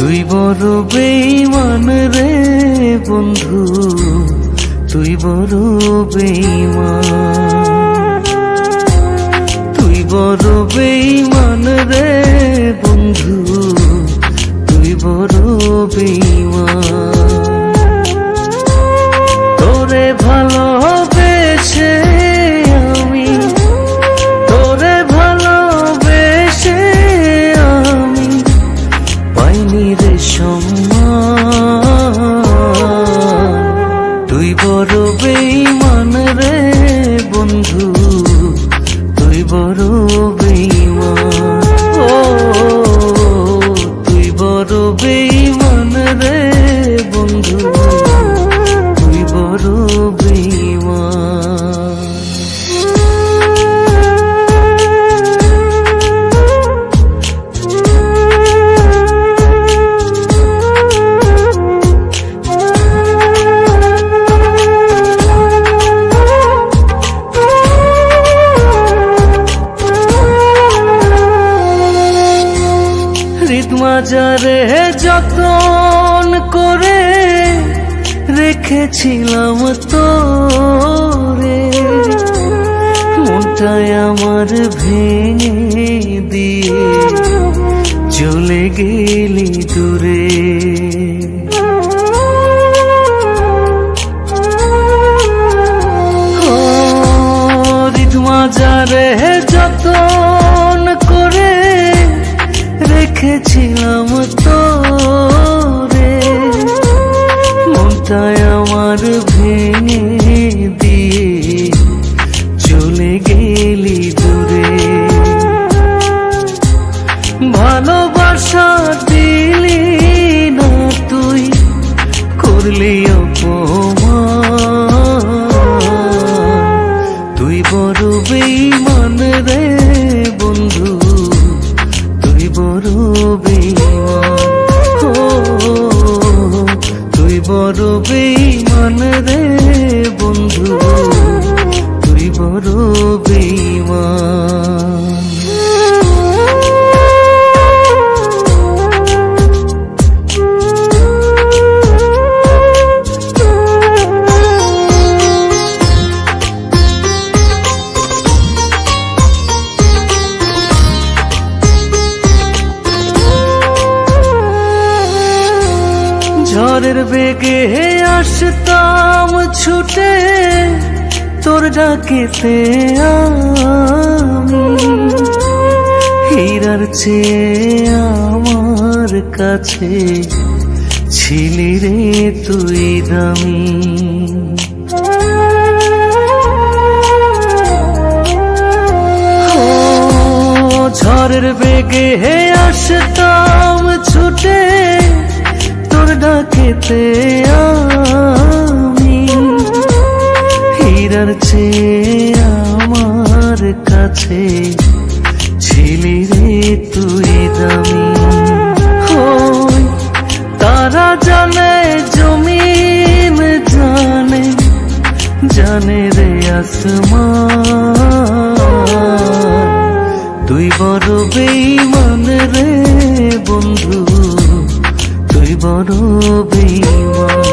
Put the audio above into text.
তুই বড় বেঈমান রে বন্ধু, তুই বড় বেঈমান, তুই বড় বেঈমান রে বন্ধু, তুই বড় বেঈমান। তোরে ভালোবেসে আমি, তোরে ভালোবেসে আমি পাইনি রে সম্মান। তুই বড় বেঈমান রে বন্ধু, তুই বড় বেঈমান। ও তুই বড় বেঈমান রে বন্ধু, তুই বড় বেঈমান। মাজারে যতন করে রেখেছিলাম তোরে, মনটায় আমার ভেঙে দিয়ে চলে গেলি দূরে। মাজারে যতন করে রেখেছিলাম তোরে, মনটায় আমার ভেঙে দিয়ে চলে গেলি দূরে। ভালোবাসা দিলি না তুই, করলি অপমান। তুই বড় বেঈমান রে বন্ধু, তুই বড় বেঈমান। ও তুই বড় বেঈমান রে বন্ধু, তুই বড় বেঈমান। ঝড়ের বেগে আসতাম ছুটে তোর ডাকেতে আমি, হীরার চেয়ে আমার কাছে ছিলি রে তুই দামি। ঝড়ের বেগে আসতাম ছুটে তোর ডাকেতে আমি, হীরার চেয়ে আমার কাছে ছিলি রে তুই দামি। তারা জানে জমিন জানে, জানে রে আসমান। তুই বড় বেঈমান রে বন্ধু, তুই বড় বেঈমান।